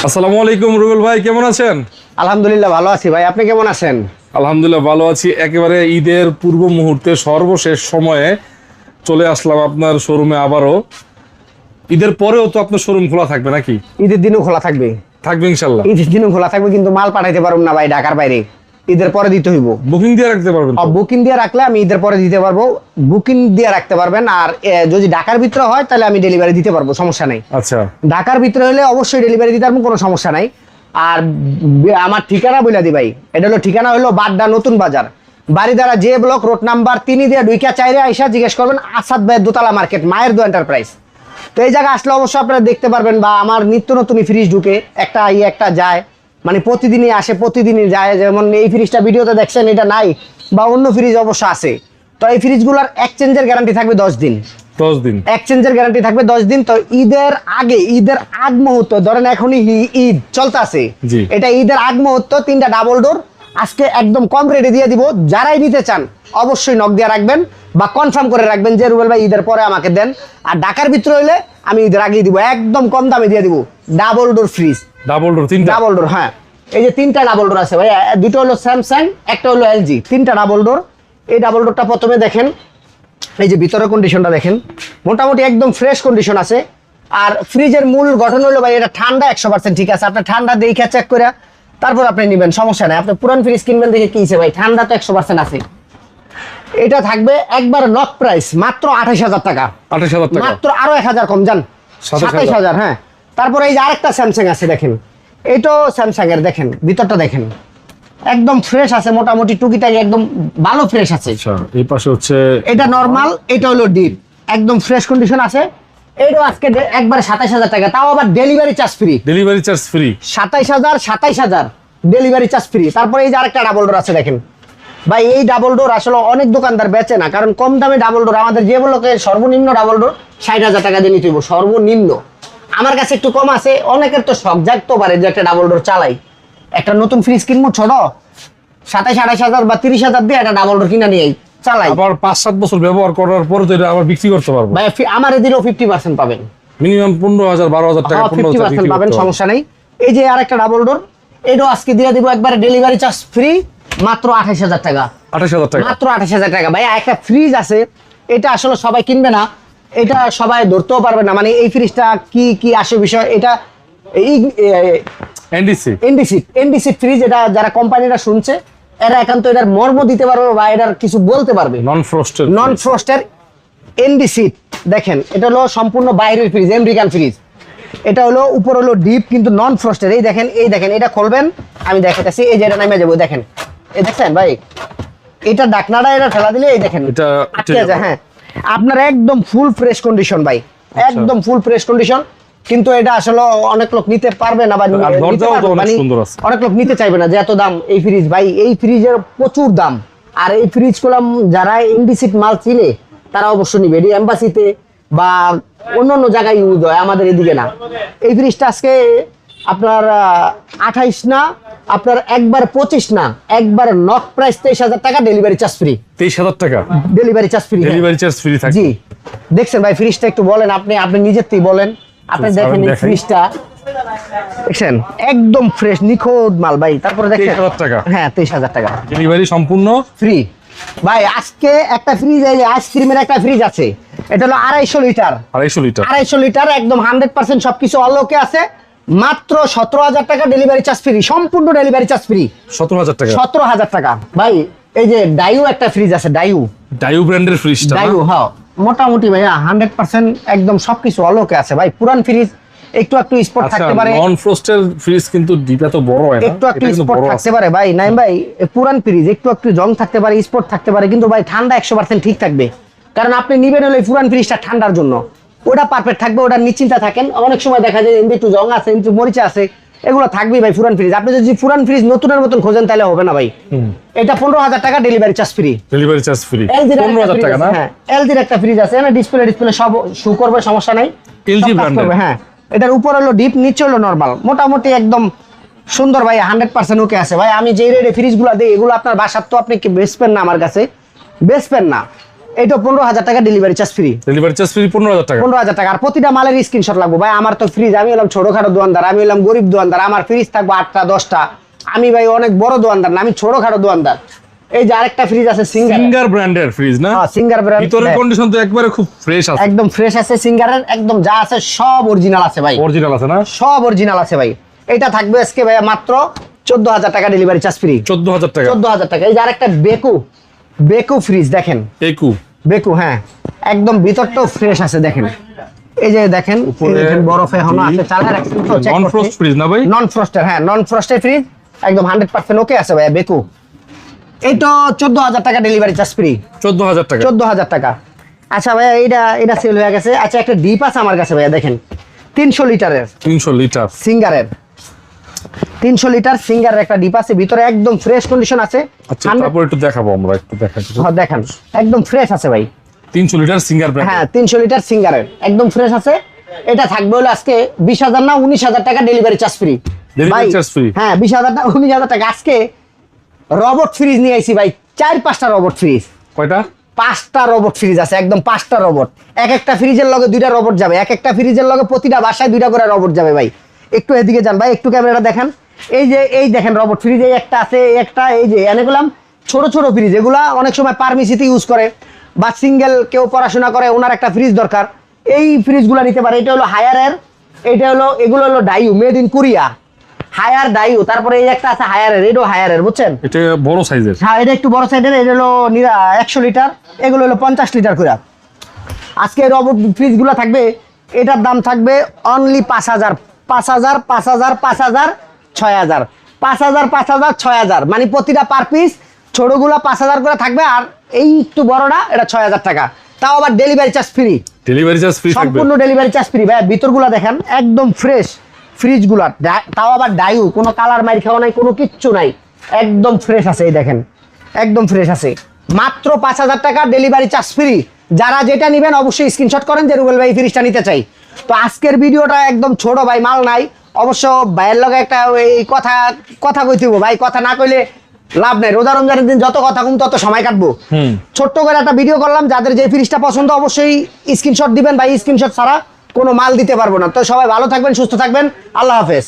আসসালামু আলাইকুম রুবেল ভাই, কেমন আছেন? আলহামদুলিল্লাহ ভালো আছি ভাই, আপনি কেমন আছেন? আলহামদুলিল্লাহ ভালো আছি। একেবারে ঈদের পূর্ব মুহূর্তে সর্বশেষ সময়ে চলে আসলাম আপনার শোরুমে আবারও। ঈদের পরেও তো আপনার শোরুম খোলা থাকবে নাকি? ঈদের দিনও খোলা থাকবে। থাকবে ইনশাল্লাহ। ঈদের দিনও খোলা থাকবে, কিন্তু মাল পাঠাইতে পারবো না ভাই ঢাকার বাইরে, ঈদের পরে দিতে হইব। বুকিং দিয়ে রাখতে পারবেন? বুকিং দিয়ে রাখলে আমি ঈদের পরে দিতে পারবো, বুকিং দিয়ে রাখতে পারবেন। আর যদি ঢাকার ভিতরে হয় তাহলে আমি ডেলিভারি দিতে পারবো, সমস্যা নাই। আচ্ছা, ঢাকার ভিতরে হলে অবশ্যই ডেলিভারি দিতে পারবো, কোনো সমস্যা নাই। আর আমার ঠিকানা বলে দি ভাই, এটা হলো ঠিকানা হলো বাড্ডা নতুন বাজার, বাড়িদারা যে ব্লক, রোড নাম্বার 3 দিয়ে দুইকা চাইরে আইসা জিজ্ঞেস করবেন আসাদ ভাই দোতলা মার্কেট, মায়ের দো এন্টারপ্রাইজ। তো এই জায়গায় আসলে অবশ্যই আপনারা দেখতে পারবেন, বা আমার নিত্য নতুনই ফ্রিজ ঢুকে, একটা একটা যায়, মানে প্রতিদিনই আসে প্রতিদিনই যায়। যেমন এই ফ্রিজটা ভিডিওতে দেখছেন, এটা নাই, বা অন্য ফ্রিজ অবশ্য আছে। তো এই ফ্রিজগুলোর এক্সচেঞ্জের গ্যারান্টি থাকবে 10 দিন। 10 দিন এক্সচেঞ্জের গ্যারান্টি থাকবে 10 দিন। তো ঈদের আগে, ঈদের আগ মুহূর্ত, ধরেন এখনই ঈদ চলতে আছে, এটা ঈদের আগ মুহূর্ত, 3টা ডাবল ডোর আজকে একদম কম রেটে দিয়ে দিব। যারাই নিতে চান অবশ্যই নক দিয়ে রাখবেন বা কনফার্ম করে রাখবেন যে রুবেল ভাই ঈদের পরে আমাকে দেন। আর ঢাকার ভিতরে হইলে আমি ঈদের আগেই দিব, একদম কম দামে দিয়ে দিব। Double door fridge, double door, 3টা ডাবল ডোর। হ্যাঁ, এই যে 3টা ডাবল ডোর আছে ভাই, দুটো হলো স্যামসাং, একটা হলো এলজি, 3টা ডাবল ডোর। এই ডাবল ডোরটা প্রথমে দেখেন, এই যে ভিতরের কন্ডিশনটা দেখেন, মোটামুটি একদম ফ্রেশ কন্ডিশন আছে। আর ফ্রিজের মূল গঠন হলো ভাই, এটা ঠান্ডা 100% ঠিক আছে। আপনার ঠান্ডা দেখে চেক করে তারপর আপনি নেবেন, সমস্যা নাই। আপনি পুরান ফ্রিজ কিনবেন দেখে কি ভাই, ঠান্ডা তো 100% আছে। এটা থাকবে একবার নক প্রাইস মাত্র 28,000 টাকা। 28,000 টাকা মাত্র, আরো 1,000 কম যান, 27,000। হ্যাঁ, তারপরে এই যে আরেকটা স্যামসাং আছে দেখেন, এটাও স্যামসাং এর, দেখেন ভিতরটা দেখেন, একদম ফ্রেশ আছে, মোটামুটি টুকিটাকি একদম ভালো ফ্রেশ আছে। আচ্ছা, এই পাশে হচ্ছে এটা নরমাল, এটা হলো ডিপ, একদম ফ্রেশ কন্ডিশন আছে। এইটাও আজকে একবারে 27,000 টাকা, তাও আবার delivery charge free. Delivery charge free, 27,000 delivery charge free. তারপরে এই যে আরেকটা ডাবল ডোর আছে দেখেন ভাই, এই ডাবল ডোর আসলে অনেক দোকানদার বেচে না, কারণ কম দামে ডাবল ডোর আমাদের যে বলকে সর্বনিম্ন ডাবল ডোর 60,000 টাকা দিয়ে নিতে হইব সর্বনিম্ন। আমার কাছে একটু কম আছে, অনেকের তো শখ জাগতে পারে যে একটা ডাবল ডোর চালাই, একটা নতুন ফ্রিজ কিনবো ছোট, 27,000-28,000 বা 30,000 দিয়ে একটা ডাবল ডোর কিনা নিয়ে চালাই, আবার 5-7 বছর ব্যবহার করার পরে তো এটা আবার বিক্রি করতে পারবো ভাই। আমার এদিকেও 50% পাবেন, মিনিমাম 15,000-12,000 টাকা 50% পাবেন, সমস্যা নেই। এই যে আরেকটা ডাবল ডোর, এটাও আজকে দিয়ে দিব একবারে ডেলিভারি চার্জ ফ্রি, মাত্র 28,000 টাকা। 28,000 টাকা, মাত্র 28,000 টাকা ভাই। একটা ফ্রিজ আছে, এটা আসলে সবাই কিনবে না, এটা সবাই ধরতেও পারবে না, মানে এই ফ্রিজটা কি কি আসে বিষয়। এটা এনডিসি ফ্রিজ, এটা যারা কোম্পানিরা শুনছে এরা একান্ত এটার মর্ম দিতে পারবে বা এটার কিছু বলতে পারবে। নন ফ্রস্টের এনডিসি দেখেন, এটা হলো সম্পূর্ণ বাইরের ফ্রিজ, আমেরিকান ফ্রিজ। এটা হলো উপর হলো ডিপ, কিন্তু নন ফ্রস্টের। এই দেখেন, এই দেখেন, এটা খুলবেন, আমি দেখাচ্ছি, এই যে এটা নামে যাবো, দেখেন, এই দেখছেন ভাই, এটা ডাকনাটা এটা ফেলা দিলে এই দেখেন এটা আটকে যায়। হ্যাঁ, আপনার একদম ফুল ফ্রেশ কন্ডিশন ভাই, একদম ফুল ফ্রেশ কন্ডিশন। কিন্তু এটা আসলে অনেক লোক নিতে পারবে না, বা অনেক লোক নিতে চাইবে না, যে এত দাম এই ফ্রিজ ভাই। এই ফ্রিজের প্রচুর দাম। আর এই ফ্রিজ গুলো যারা ইন্ডিসিট মাল চিনে তারা অবশ্য নিবে, এটি এম্বাসিতে বা অন্য জায়গায় ইউজ হয়, আমাদের এদিকে না। এই ফ্রিজটা আজকে আপনার 28 না, আপনার একবার 25 না, একবার নক প্রাইস 23,000 টাকা, ডেলিভারি চার্জ ফ্রি। 23,000 টাকা delivery charge free, delivery charge free থাকে। জি, দেখছেন ভাই ফ্রিজটা একটু বলেন, আপনি নিজের থেকে বলেন, আপনি দেখেন এই ফ্রিজটা দেখছেন, একদম ফ্রেশ নিখুঁত মাল ভাই। তারপরে দেখেন 23,000 টাকা, হ্যাঁ 23,000 টাকা ডেলিভারি সম্পূর্ণ ফ্রি ভাই। আজকে একটা ফ্রিজ, এই যে আইসক্রিমের একটা ফ্রিজ আছে, এটা হলো 250 লিটার, 250 লিটার, একদম 100% সবকিছু অলোকে আছে, মাত্র 17,000 টাকা, ডেলিভারি চার্জ ফ্রি, সম্পূর্ণ ডেলিভারি চার্জ ফ্রি। 17,000 টাকা, 17,000 টাকা ভাই। এই যে ডাইউ একটা ফ্রিজ আছে, ডাইউ ব্র্যান্ডের ফ্রিজটা, ডাইউ, হ্যাঁ, মোটামুটি ভাইয়া 100% একদম সবকিছু অলোকে আছে ভাই। পুরান ফ্রিজ একটু স্পট থাকতে পারে, নন ফ্রস্টের ফ্রিজ কিন্তু ডিপটা তো বড় হয় না, একটু স্পট থাকতে পারে ভাই। নাই ভাই, পুরান ফ্রিজ একটু জং থাকতে পারে, স্পট থাকতে পারে, কিন্তু ভাই ঠান্ডা 100% ঠিক থাকবে। কারণ আপনি নিবেন হলে পুরান ফ্রিজটা ঠান্ডার জন্য, ওটা পারফেক্ট থাকবে, ওটা নিশ্চিন্তা থাকেন। অনেক সময় দেখা যায় একটু জং আছে, একটু মরিচা আছে, এগুলো থাকবেই ভাই পুরান ফ্রিজ। আপনি যদি পুরান ফ্রিজ নতুনের মতন খোঁজেন তাহলে হবে না ভাই। এটা 15,000 টাকা, delivery charge free, delivery charge free. 15,000 টাকা না? হ্যাঁ, এলজির একটা ফ্রিজ আছে না, ডিসপ্লে সব শো করবে, সমস্যা নাই, এলজি ব্র্যান্ডের। হ্যাঁ, এটার উপর হলো ডিপ, নিচে হলো নরমাল, মোটামুটি একদম সুন্দর ভাই, 100% ওকে আছে ভাই। আমি যে রেটে ফ্রিজগুলো দিই, এগুলো আপনার বাসার তো আপনি কি বেচবেন না, আমার কাছে বেচবেন না। এটা 15,000 টাকা delivery charge free. Delivery charge free 15,000 টাকা। 15,000 টাকা। আর প্রতিটা মালের স্ক্রিনশট লাগবে ভাই। আমার তো ফ্রিজ, আমি হলাম ছোটখাটো দোকানদার, আমি হলাম গরিব দোকানদার, আমার ফ্রিজ থাকবে 8টা 10টা। আমি ভাই অনেক বড় দোকানদার না, আমি ছোটখাটো দোকানদার। এই যে আরেকটা ফ্রিজ আছে সিঙ্গার ব্র্যান্ডের ফ্রিজ না? হ্যাঁ, সিঙ্গার ব্র্যান্ড। ভিতরের কন্ডিশন তো একবারে খুব ফ্রেশ আছে, একদম ফ্রেশ আছে। সিঙ্গারের একদম যা আছে সব অরিজিনাল আছে ভাই। অরিজিনাল আছে না? সব অরিজিনাল আছে ভাই। এটা থাকবে আজকে ভাই মাত্র 14,000 টাকা ডেলিভারি চার্জ ফ্রি। 14,000 টাকা। 14,000 টাকা। এই যে আরেকটা বেকু ফ্রিজ দেখেন। বেকু, হ্যাঁ, একদম ভিতরটাও ফ্রেশ আছে দেখেন। এই যে দেখেন, এই দেখেন বরফ এখনো আছে, চালার একটু চেক নন ফ্রস্ট ফ্রিজ না ভাই? নন ফ্রস্টের, হ্যাঁ, নন ফ্রস্টের ফ্রিজ একদম 100% ওকে আছে ভাই বেকু। এটা 14,000 টাকা ডেলিভারি চার্জ ফ্রি। 14,000 টাকা। 14,000 টাকা। আচ্ছা ভাইয়া, এটা সেল হয়ে গেছে। আচ্ছা, একটা ডিপ আছে আমার কাছে ভাইয়া, দেখেন 300 লিটারের। 300 লিটার সিঙ্গারের 300 লিটার সিঙ্গারের একটা ডিপ আছে, ভিতরে একদম ফ্রেশ কন্ডিশন আছে। আচ্ছা, তারপর একটু দেখাবো আমরা, একটু দেখাচ্ছি। হ্যাঁ দেখান, একদম ফ্রেশ আছে ভাই। 300 লিটার সিঙ্গার ব্র্যান্ড। হ্যাঁ, 300 লিটার সিঙ্গারের একদম ফ্রেশ আছে। এটা থাকবে হলো আজকে 20,000 না 19,000 টাকা delivery charge free. Delivery charge free. হ্যাঁ, 20,000 না 19,000 টাকা। আজকে রোবট ফ্রিজ নিয়ে আইছি ভাই, 4-5টা রোবট ফ্রিজ। কয়টা? 5টা রোবট ফ্রিজ আছে, একদম 5টা রোবট। এক একটা ফ্রিজের লগে 2টা রোবট যাবে, এক একটা ফ্রিজের লগে প্রতিটা বাসায় 2টা করে রোবট যাবে ভাই। একটু এদিকে যান ভাই, একটু ক্যামেরাটা দেখান। এই দেখেন রোবট ফ্রিজ, এই একটা আছে, একটা এই যে এনেগুলাম ছোট ছোট ফ্রিজ, এগুলা অনেক সময় ফার্মেসিতে ইউজ করে বা সিঙ্গেল কেউ পড়াশোনা করে, ওনার একটা ফ্রিজ দরকার, এই ফ্রিজগুলো নিতে পারে। এটা হলো হায়ারের, এগুলো হলো Daewoo, made in Korea, Haier Daewoo. তারপরে এই একটা আছে হায়ারের, এটাও হায়ারের, বুঝছেন? এটা বড় সাইজের। হ্যাঁ, এটা একটু বড় সাইজের। এটা হলো 100 লিটার, এগুলো হলো 50 লিটার করে। আজকে রোবট ফ্রিজগুলো থাকবে, এটার দাম থাকবে অনলি 5,000, 5,000, 5,000, 5,000, 6,000, 5,000, 5,000, 6,000, মানে প্রতিটা পার পিস ছোটগুলো 5,000 করে থাকবে, আর এই একটু বড়টা এটা 6,000 টাকা। তাও আবার delivery charge free. Delivery charge free থাকবে, সম্পূর্ণ ডেলিভারি চার্জ ফ্রি ভাই। ভিতরগুলো দেখেন একদম ফ্রেশ ফ্রিজগুলো, তাও আবার ডাইউ, কোনো কালার মাইর খাওয়া নাই, কোনো কিচ্ছু নাই, একদম ফ্রেশ আছে। এই দেখেন একদম ফ্রেশ আছে। মাত্র 5,000 টাকা ডেলিভারি চার্জ ফ্রি। যারা যেটা নেবেন অবশ্যই স্ক্রিনশট করেন যে রুবেল ভাই ফ্রিজটা নিতে চাই। তো আজকের ভিডিওটা একদম ছোট ভাই, মাল নাই। অবশ্য ভাইয়ের লগে একটা এই কথা কইতে হইব ভাই, কথা না কইলে লাভ নাই। রোজা রমজানের দিন যত কথা কম তত সময় কাটবো। ছোট্ট করে একটা ভিডিও করলাম, যাদের যে ফ্রিজটা পছন্দ অবশ্যই স্ক্রিনশট দিবেন ভাই, স্ক্রিনশট ছাড়া কোনো মাল দিতে পারবো না। তো সবাই ভালো থাকবেন, সুস্থ থাকবেন, আল্লাহ হাফেজ।